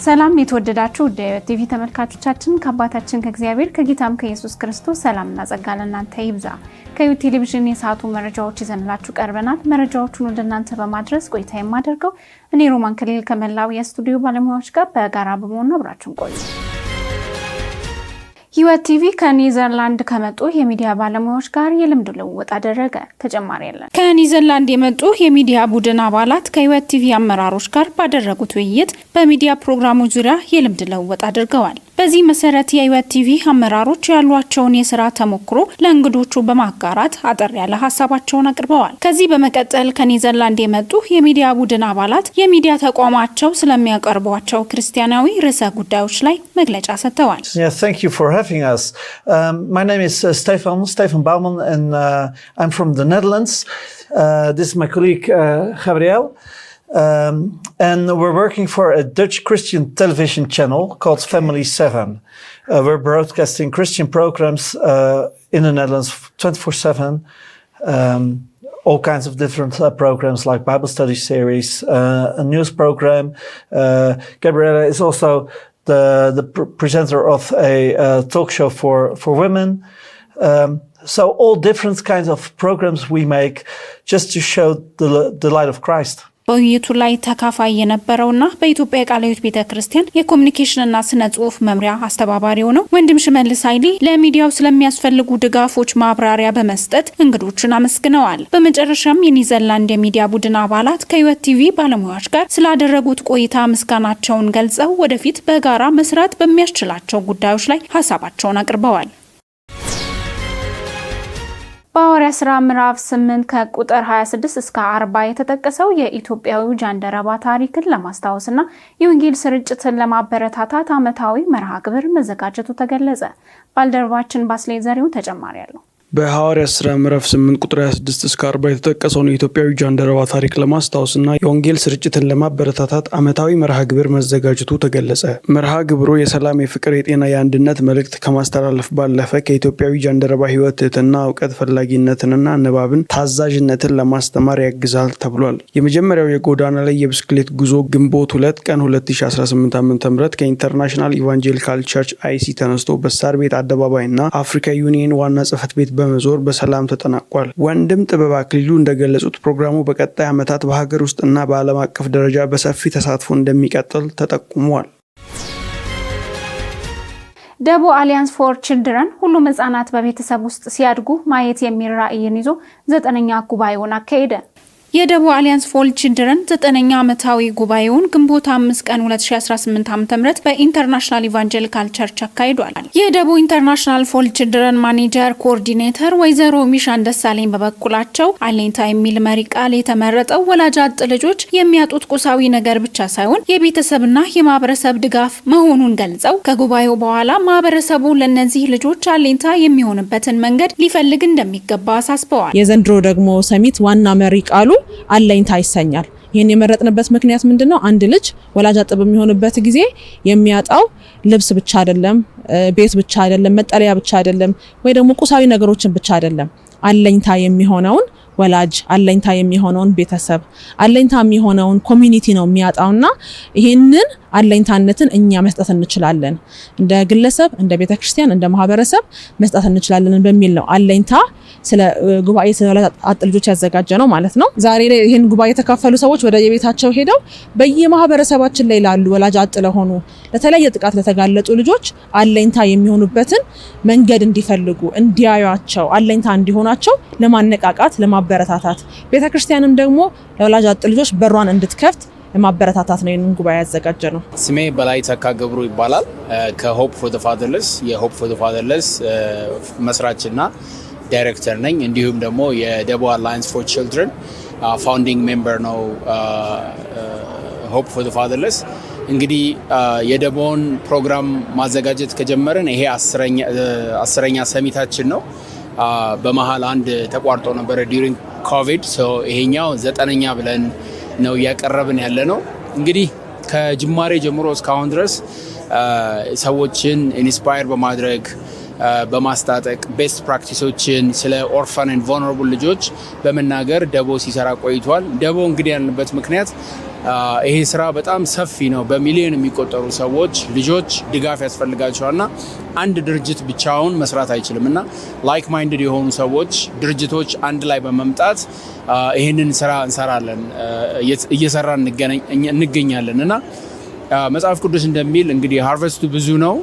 ሰላም የተወደዳችሁ ቲቪ ተመልካቾቻችን ከአባታችን ከእግዚአብሔር ከጌታም ከኢየሱስ ክርስቶስ ሰላምና ጸጋ ለእናንተ ይብዛ። ከዩቲ ቴሌቪዥን የሰዓቱ መረጃዎች ይዘንላችሁ ቀርበናል። መረጃዎቹን ወደ እናንተ በማድረስ ቆይታ የማደርገው እኔ ሮማን ከሌል ከመላው የስቱዲዮ ባለሙያዎች ጋር በጋራ በመሆን አብራችሁን ቆዩ። ህይወት ቲቪ ከኒዘርላንድ ከመጡ የሚዲያ ባለሙያዎች ጋር የልምድ ልውውጥ አደረገ። ተጨማሪ ያለን ከኒዘርላንድ የመጡ የሚዲያ ቡድን አባላት ከህይወት ቲቪ አመራሮች ጋር ባደረጉት ውይይት በሚዲያ ፕሮግራሞች ዙሪያ የልምድ ልውውጥ አድርገዋል። በዚህ መሰረት የህይወት ቲቪ አመራሮች ያሏቸውን የሥራ ተሞክሮ ለእንግዶቹ በማጋራት አጠር ያለ ሀሳባቸውን አቅርበዋል። ከዚህ በመቀጠል ከኒዘርላንድ የመጡ የሚዲያ ቡድን አባላት የሚዲያ ተቋማቸው ስለሚያቀርቧቸው ክርስቲያናዊ ርዕሰ ጉዳዮች ላይ መግለጫ ሰጥተዋል። Thank you for having us. My name is Stefan Bouwman and I'm from the Netherlands. This is my colleague Gabriel. And we're working for a Dutch Christian television channel called Family 7. We're broadcasting Christian programs in the Netherlands 24/7. All kinds of different programs like Bible study series, a news program. Gabriella is also the presenter of a talk show for women. So all different kinds of programs we make just to show the light of Christ. በውይይቱ ላይ ተካፋይ የነበረውና በኢትዮጵያ ቃለ ሕይወት ቤተክርስቲያን የኮሙኒኬሽንና ስነ ጽሁፍ መምሪያ አስተባባሪው ነው ወንድም ሽመልስ ኃይሌ ለሚዲያው ስለሚያስፈልጉ ድጋፎች ማብራሪያ በመስጠት እንግዶችን አመስግነዋል። በመጨረሻም የኒዘርላንድ የሚዲያ ቡድን አባላት ከህይወት ቲቪ ባለሙያዎች ጋር ስላደረጉት ቆይታ ምስጋናቸውን ገልጸው ወደፊት በጋራ መስራት በሚያስችላቸው ጉዳዮች ላይ ሀሳባቸውን አቅርበዋል። በሐዋርያት ሥራ ምዕራፍ 8 ከቁጥር 26 እስከ 40 የተጠቀሰው የኢትዮጵያዊው ጃንደረባ ታሪክን ለማስታወስና የወንጌል ስርጭትን ለማበረታታት ዓመታዊ መርሃ ግብር መዘጋጀቱ ተገለጸ። ባልደረባችን ባስሌ ዘሪው ተጨማሪ አለው። በሐዋርያት ሥራ ምዕራፍ 8 ቁጥር 26 እስከ 40 የተጠቀሰውን የኢትዮጵያዊ ጃንደረባ ታሪክ ለማስታወስና የወንጌል ስርጭትን ለማበረታታት ዓመታዊ መርሃ ግብር መዘጋጀቱ ተገለጸ። መርሃ ግብሩ የሰላም፣ የፍቅር፣ የጤና፣ የአንድነት መልእክት ከማስተላለፍ ባለፈ ከኢትዮጵያዊ ጃንደረባ ሕይወት ትህትና፣ እውቀት ፈላጊነትንና ንባብን፣ ታዛዥነትን ለማስተማር ያግዛል ተብሏል። የመጀመሪያው የጎዳና ላይ የብስክሌት ጉዞ ግንቦት 2 ቀን 2018 ዓ.ም ከኢንተርናሽናል ኢቫንጀሊካል ቸርች አይሲ ተነስቶ በሳር ቤት አደባባይና አፍሪካ ዩኒየን ዋና ጽሕፈት ቤት በመዞር በሰላም ተጠናቋል። ወንድም ጥበብ አክሊሉ እንደገለጹት ፕሮግራሙ በቀጣይ ዓመታት በሀገር ውስጥና በዓለም አቀፍ ደረጃ በሰፊ ተሳትፎ እንደሚቀጥል ተጠቁሟል። ደቦ አሊያንስ ፎር ቺልድረን ሁሉም ህጻናት በቤተሰብ ውስጥ ሲያድጉ ማየት የሚል ራዕይን ይዞ 9ኛ ጉባኤውን አካሄደ። የደቦ አሊያንስ ፎር ቺልድረን 9ኛ ዓመታዊ ጉባኤውን ግንቦት 5 ቀን 2018 ዓ.ም በኢንተርናሽናል ኢቫንጀሊካል ቸርች አካሂዷል። የደቦ ኢንተርናሽናል ፎር ቺልድረን ማኔጀር ኮኦርዲኔተር ወይዘሮ ሚሻን ደሳለኝ በበኩላቸው አለኝታ የሚል መሪ ቃል የተመረጠው ወላጅ አጥ ልጆች የሚያጡት ቁሳዊ ነገር ብቻ ሳይሆን የቤተሰብና የማህበረሰብ ድጋፍ መሆኑን ገልጸው ከጉባኤው በኋላ ማህበረሰቡ ለነዚህ ልጆች አለኝታ የሚሆንበትን መንገድ ሊፈልግ እንደሚገባ አሳስበዋል። የዘንድሮ ደግሞ ሰሚት ዋና መሪ ቃሉ አለኝታ ይሰኛል። ይሄን የመረጥንበት ምክንያት ምንድነው? አንድ ልጅ ወላጅ አጥ በሚሆንበት ጊዜ የሚያጣው ልብስ ብቻ አይደለም፣ ቤት ብቻ አይደለም፣ መጠለያ ብቻ አይደለም፣ ወይ ደግሞ ቁሳዊ ነገሮችን ብቻ አይደለም። አለኝታ የሚሆነውን ወላጅ፣ አለኝታ የሚሆነውን ቤተሰብ፣ አለኝታ የሚሆነውን ኮሚኒቲ ነው የሚያጣውና ይሄንን አለኝታነትን እኛ መስጠት እንችላለን። እንደ ግለሰብ፣ እንደ ቤተክርስቲያን፣ እንደ ማህበረሰብ መስጠት እንችላለን በሚል ነው አለኝታ ስለ ጉባኤ ስለ ወላጅ አጥ ልጆች ያዘጋጀ ነው ማለት ነው። ዛሬ ላይ ይሄን ጉባኤ የተካፈሉ ሰዎች ወደ የቤታቸው ሄደው በየማህበረሰባችን ላይ ላሉ ወላጅ አጥ ለሆኑ ለተለያየ ጥቃት ለተጋለጡ ልጆች አለኝታ የሚሆኑበትን መንገድ እንዲፈልጉ እንዲያዩአቸው አለኝታ እንዲሆናቸው ለማነቃቃት ለማበረታታት ቤተክርስቲያንም ደግሞ ለወላጅ አጥ ልጆች በሯን እንድትከፍት ለማበረታታት ነው ይሄንን ጉባኤ ያዘጋጀ ነው። ስሜ በላይ ተካ ገብሩ ይባላል። ከሆፕ ፎር ዘ ፋዘርለስ የሆፕ ፎር ዘ ፋዘርለስ መስራችና ዳይሬክተር ነኝ። እንዲሁም ደግሞ የደቦ አላያንስ ፎር ቺልድረን ፋውንዲንግ ሜምበር ነው። ሆፕ ፎር ዘ ፋዘርለስ እንግዲህ የደቦን ፕሮግራም ማዘጋጀት ከጀመርን ይሄ 10ኛ ሰሚታችን ነው። በመሃል አንድ ተቋርጦ ነበር ዲዩሪንግ ኮቪድ። ይሄኛው 9ኛ ብለን ነው ያቀረብን ያለ ነው። እንግዲህ ከጅማሬ ጀምሮ እስካሁን ድረስ ሰዎችን ኢንስፓየር በማድረግ በማስታጠቅ ቤስት ፕራክቲሶችን ስለ ኦርፋን ኤንድ ቮልነራብል ልጆች በመናገር ደቦ ሲሰራ ቆይቷል። ደቦ እንግዲህ ያልንበት ምክንያት ይሄ ስራ በጣም ሰፊ ነው። በሚሊዮን የሚቆጠሩ ሰዎች ልጆች ድጋፍ ያስፈልጋቸዋልና አንድ ድርጅት ብቻውን መስራት አይችልም እና ላይክ ማይንድድ የሆኑ ሰዎች ድርጅቶች አንድ ላይ በመምጣት ይህንን ስራ እንሰራለን እየሰራን እንገኛለን እና መጽሐፍ ቅዱስ እንደሚል እንግዲህ ሃርቨስቱ ብዙ ነው፣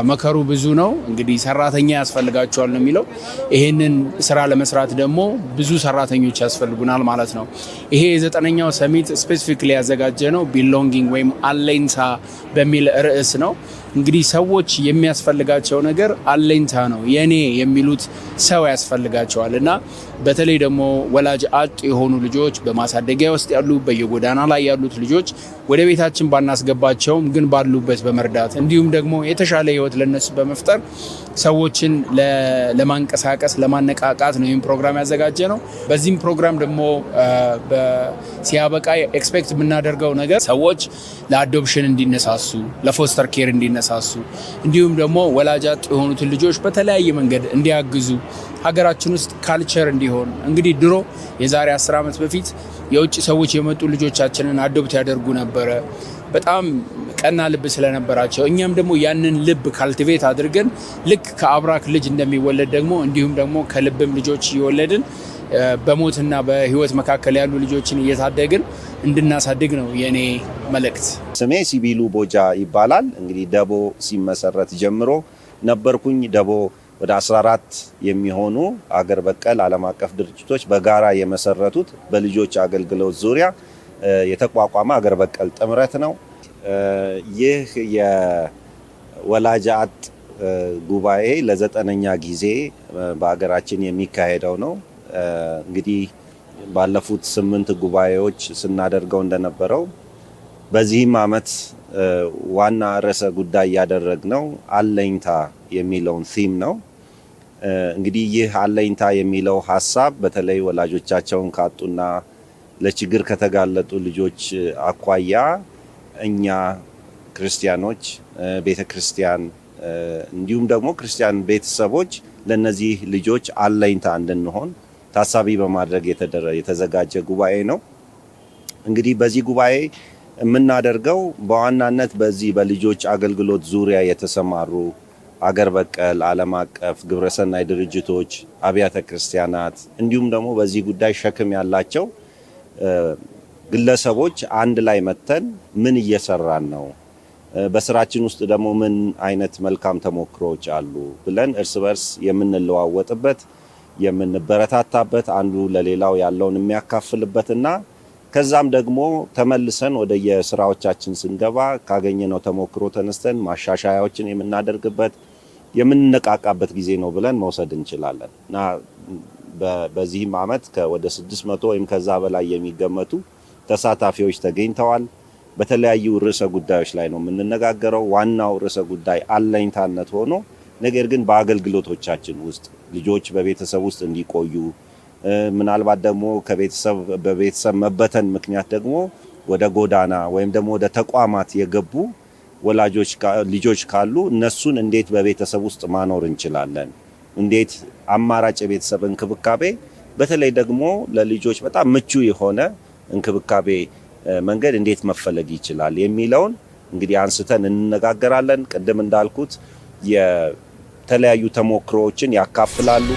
መከሩ ብዙ ነው፣ እንግዲህ ሰራተኛ ያስፈልጋቸዋል ነው የሚለው። ይሄንን ስራ ለመስራት ደግሞ ብዙ ሰራተኞች ያስፈልጉናል ማለት ነው። ይሄ የ9ኛው ሰሚት ስፔሲፊክሊ ያዘጋጀ ነው ቢሎንጊንግ ወይም አለኝታ በሚል ርዕስ ነው። እንግዲህ ሰዎች የሚያስፈልጋቸው ነገር አለኝታ ነው። የኔ የሚሉት ሰው ያስፈልጋቸዋል እና በተለይ ደግሞ ወላጅ አጥ የሆኑ ልጆች፣ በማሳደጊያ ውስጥ ያሉ፣ በየጎዳና ላይ ያሉት ልጆች ወደ ቤታችን ባናስገባቸውም ግን ባሉበት በመርዳት እንዲሁም ደግሞ የተሻለ ህይወት ለነሱ በመፍጠር ሰዎችን ለማንቀሳቀስ ለማነቃቃት ነው ይህን ፕሮግራም ያዘጋጀ ነው። በዚህም ፕሮግራም ደግሞ ሲያበቃ ኤክስፔክት የምናደርገው ነገር ሰዎች ለአዶፕሽን እንዲነሳሱ፣ ለፎስተር ኬር እንዲነሳሱ እንዲሁም ደግሞ ወላጅ አጥ የሆኑትን ልጆች በተለያየ መንገድ እንዲያግዙ ሀገራችን ውስጥ ካልቸር እንዲሆን እንግዲህ ድሮ የዛሬ 10 ዓመት በፊት የውጭ ሰዎች የመጡ ልጆቻችንን አዶፕት ያደርጉ ነበረ በጣም ቀና ልብ ስለነበራቸው። እኛም ደግሞ ያንን ልብ ካልቲቬት አድርገን ልክ ከአብራክ ልጅ እንደሚወለድ ደግሞ እንዲሁም ደግሞ ከልብም ልጆች እየወለድን በሞትና በህይወት መካከል ያሉ ልጆችን እየታደግን እንድናሳድግ ነው የኔ መልእክት። ስሜ ሲቢሉ ቦጃ ይባላል። እንግዲህ ደቦ ሲመሰረት ጀምሮ ነበርኩኝ። ደቦ ወደ 14 የሚሆኑ አገር በቀል ዓለም አቀፍ ድርጅቶች በጋራ የመሰረቱት በልጆች አገልግሎት ዙሪያ የተቋቋመ አገር በቀል ጥምረት ነው። ይህ የወላጅ አጥ ጉባኤ ለ9ኛ ጊዜ በሀገራችን የሚካሄደው ነው። እንግዲህ ባለፉት 8 ጉባኤዎች ስናደርገው እንደነበረው በዚህም ዓመት ዋና ርዕሰ ጉዳይ ያደረግነው አለኝታ የሚለውን ቲም ነው። እንግዲህ ይህ አለኝታ የሚለው ሀሳብ በተለይ ወላጆቻቸውን ካጡና ለችግር ከተጋለጡ ልጆች አኳያ እኛ ክርስቲያኖች፣ ቤተክርስቲያን እንዲሁም ደግሞ ክርስቲያን ቤተሰቦች ለነዚህ ልጆች አለኝታ እንድንሆን ታሳቢ በማድረግ የተዘጋጀ ጉባኤ ነው። እንግዲህ በዚህ ጉባኤ የምናደርገው በዋናነት በዚህ በልጆች አገልግሎት ዙሪያ የተሰማሩ አገር በቀል ዓለም አቀፍ ግብረሰናይ ድርጅቶች፣ አብያተ ክርስቲያናት እንዲሁም ደግሞ በዚህ ጉዳይ ሸክም ያላቸው ግለሰቦች አንድ ላይ መተን ምን እየሰራን ነው፣ በስራችን ውስጥ ደግሞ ምን አይነት መልካም ተሞክሮች አሉ ብለን እርስ በርስ የምንለዋወጥበት የምንበረታታበት፣ አንዱ ለሌላው ያለውን የሚያካፍልበትና ከዛም ደግሞ ተመልሰን ወደ የስራዎቻችን ስንገባ ካገኘነው ተሞክሮ ተነስተን ማሻሻያዎችን የምናደርግበት የምንነቃቃበት ጊዜ ነው ብለን መውሰድ እንችላለን እና በዚህም ዓመት ወደ 600 ወይም ከዛ በላይ የሚገመቱ ተሳታፊዎች ተገኝተዋል። በተለያዩ ርዕሰ ጉዳዮች ላይ ነው የምንነጋገረው። ዋናው ርዕሰ ጉዳይ አለኝታነት ሆኖ ነገር ግን በአገልግሎቶቻችን ውስጥ ልጆች በቤተሰብ ውስጥ እንዲቆዩ ምናልባት ደግሞ በቤተሰብ መበተን ምክንያት ደግሞ ወደ ጎዳና ወይም ደግሞ ወደ ተቋማት የገቡ ልጆች ካሉ እነሱን እንዴት በቤተሰብ ውስጥ ማኖር እንችላለን፣ እንዴት አማራጭ የቤተሰብ እንክብካቤ በተለይ ደግሞ ለልጆች በጣም ምቹ የሆነ እንክብካቤ መንገድ እንዴት መፈለግ ይችላል የሚለውን እንግዲህ አንስተን እንነጋገራለን። ቅድም እንዳልኩት የተለያዩ ተሞክሮዎችን ያካፍላሉ።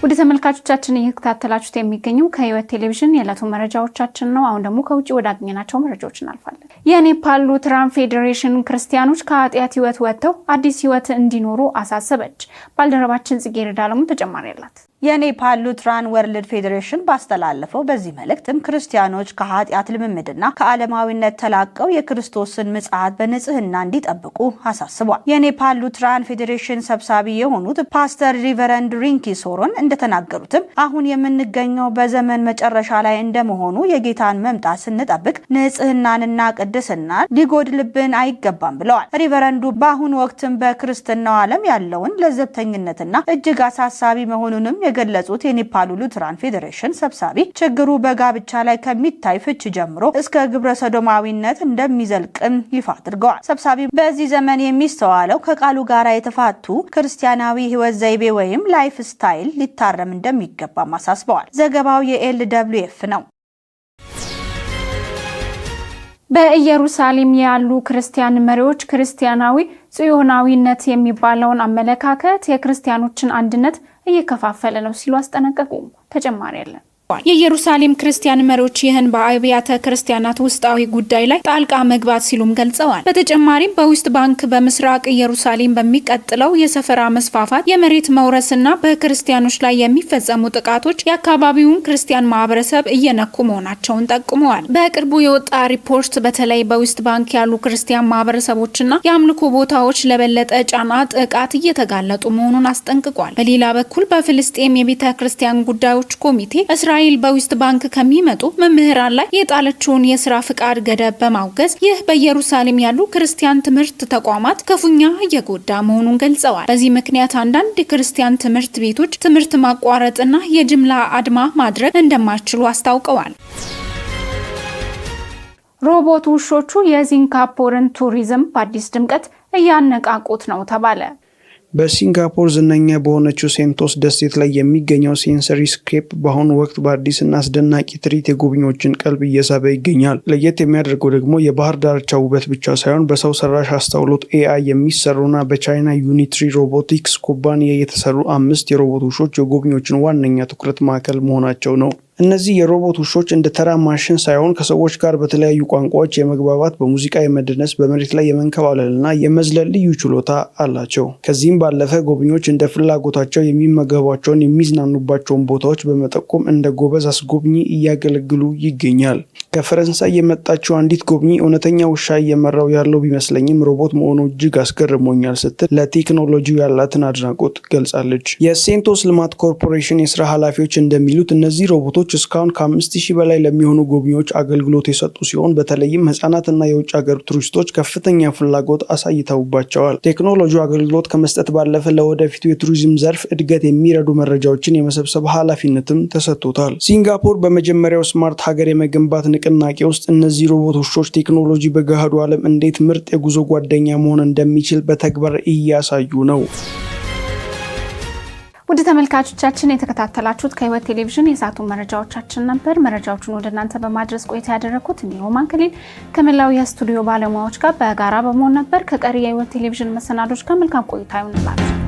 ወደ ተመልካቾቻችን እየተከታተላችሁት የሚገኘው ከህይወት ቴሌቪዥን የዕለቱ መረጃዎቻችን ነው። አሁን ደግሞ ከውጭ ወዳገኘናቸው መረጃዎች እናልፋለን። የኔፓል ሉትራን ፌዴሬሽን ክርስቲያኖች ከኃጢአት ህይወት ወጥተው አዲስ ህይወት እንዲኖሩ አሳሰበች። ባልደረባችን ጽጌረዳ አለሙ ተጨማሪ አላት። የኔፓል ሉትራን ወርልድ ፌዴሬሽን ባስተላለፈው በዚህ መልእክትም ክርስቲያኖች ከኃጢአት ልምምድና ከዓለማዊነት ተላቀው የክርስቶስን ምጽአት በንጽህና እንዲጠብቁ አሳስቧል። የኔፓል ሉትራን ፌዴሬሽን ሰብሳቢ የሆኑት ፓስተር ሪቨረንድ ሪንኪ ሶሮን እንደተናገሩትም አሁን የምንገኘው በዘመን መጨረሻ ላይ እንደመሆኑ የጌታን መምጣት ስንጠብቅ ንጽህናንና ቅድስናን ሊጎድልብን አይገባም ብለዋል። ሪቨረንዱ በአሁኑ ወቅትም በክርስትናው ዓለም ያለውን ለዘብተኝነትና እጅግ አሳሳቢ መሆኑንም የገለጹት የኔፓል ሉትራን ፌዴሬሽን ሰብሳቢ ችግሩ በጋብቻ ላይ ከሚታይ ፍች ጀምሮ እስከ ግብረ ሰዶማዊነት እንደሚዘልቅም ይፋ አድርገዋል። ሰብሳቢ በዚህ ዘመን የሚስተዋለው ከቃሉ ጋር የተፋቱ ክርስቲያናዊ ህይወት ዘይቤ ወይም ላይፍ ስታይል ሊታረም እንደሚገባም አሳስበዋል። ዘገባው የኤልደብሊውኤፍ ነው። በኢየሩሳሌም ያሉ ክርስቲያን መሪዎች ክርስቲያናዊ ጽዮናዊነት የሚባለውን አመለካከት የክርስቲያኖችን አንድነት እየከፋፈለ ነው ሲሉ አስጠነቀቁ። ተጨማሪ አለ። የኢየሩሳሌም ክርስቲያን መሪዎች ይህን በአብያተ ክርስቲያናት ውስጣዊ ጉዳይ ላይ ጣልቃ መግባት ሲሉም ገልጸዋል። በተጨማሪም በዌስት ባንክ በምስራቅ ኢየሩሳሌም በሚቀጥለው የሰፈራ መስፋፋት የመሬት መውረስና በክርስቲያኖች ላይ የሚፈጸሙ ጥቃቶች የአካባቢውን ክርስቲያን ማህበረሰብ እየነኩ መሆናቸውን ጠቁመዋል። በቅርቡ የወጣ ሪፖርት በተለይ በዌስት ባንክ ያሉ ክርስቲያን ማህበረሰቦችና የአምልኮ ቦታዎች ለበለጠ ጫና ጥቃት እየተጋለጡ መሆኑን አስጠንቅቋል። በሌላ በኩል በፍልስጤም የቤተ ክርስቲያን ጉዳዮች ኮሚቴ እስራኤል በዌስት ባንክ ከሚመጡ መምህራን ላይ የጣለችውን የስራ ፍቃድ ገደብ በማውገዝ ይህ በኢየሩሳሌም ያሉ ክርስቲያን ትምህርት ተቋማት ክፉኛ እየጎዳ መሆኑን ገልጸዋል። በዚህ ምክንያት አንዳንድ የክርስቲያን ትምህርት ቤቶች ትምህርት ማቋረጥና የጅምላ አድማ ማድረግ እንደማይችሉ አስታውቀዋል። ሮቦት ውሾቹ የሲንጋፖርን ቱሪዝም በአዲስ ድምቀት እያነቃቁት ነው ተባለ። በሲንጋፖር ዝነኛ በሆነችው ሴንቶስ ደሴት ላይ የሚገኘው ሴንሰሪ ስኬፕ በአሁኑ ወቅት በአዲስና አስደናቂ ትርኢት የጎብኚዎችን ቀልብ እየሳበ ይገኛል። ለየት የሚያደርገው ደግሞ የባህር ዳርቻ ውበት ብቻ ሳይሆን በሰው ሰራሽ አስተውሎት AI የሚሰሩና በቻይና ዩኒትሪ ሮቦቲክስ ኩባንያ የተሰሩ 5 የሮቦት ውሾች የጎብኚዎችን ዋነኛ ትኩረት ማዕከል መሆናቸው ነው። እነዚህ የሮቦት ውሾች እንደ ተራ ማሽን ሳይሆን ከሰዎች ጋር በተለያዩ ቋንቋዎች የመግባባት፣ በሙዚቃ የመደነስ፣ በመሬት ላይ የመንከባለልና የመዝለል ልዩ ችሎታ አላቸው። ከዚህም ባለፈ ጎብኚዎች እንደ ፍላጎታቸው የሚመገቧቸውን፣ የሚዝናኑባቸውን ቦታዎች በመጠቆም እንደ ጎበዝ አስጎብኚ እያገለግሉ ይገኛል። ከፈረንሳይ የመጣችው አንዲት ጎብኚ እውነተኛ ውሻ እየመራው ያለው ቢመስለኝም ሮቦት መሆኑ እጅግ አስገርሞኛል ስትል ለቴክኖሎጂው ያላትን አድናቆት ገልጻለች። የሴንቶስ ልማት ኮርፖሬሽን የስራ ኃላፊዎች እንደሚሉት እነዚህ ሮቦቶች እስካሁን ከ5000 በላይ ለሚሆኑ ጎብኚዎች አገልግሎት የሰጡ ሲሆን በተለይም ህጻናትና የውጭ ሀገር ቱሪስቶች ከፍተኛ ፍላጎት አሳይተውባቸዋል። ቴክኖሎጂው አገልግሎት ከመስጠት ባለፈ ለወደፊቱ የቱሪዝም ዘርፍ እድገት የሚረዱ መረጃዎችን የመሰብሰብ ኃላፊነትም ተሰጥቶታል። ሲንጋፖር በመጀመሪያው ስማርት ሀገር የመገንባት ንቅናቄ ውስጥ እነዚህ ሮቦት ውሾች ቴክኖሎጂ በገሃዱ ዓለም እንዴት ምርጥ የጉዞ ጓደኛ መሆን እንደሚችል በተግባር እያሳዩ ነው። ውድ ተመልካቾቻችን የተከታተላችሁት ከህይወት ቴሌቪዥን የሰዓቱ መረጃዎቻችን ነበር። መረጃዎቹን ወደ እናንተ በማድረስ ቆይታ ያደረኩት እኔ ሮማን ከሊል ከመላው የስቱዲዮ ባለሙያዎች ጋር በጋራ በመሆን ነበር። ከቀሪ የህይወት ቴሌቪዥን መሰናዶች ጋር መልካም ቆይታ ይሁንላችሁ።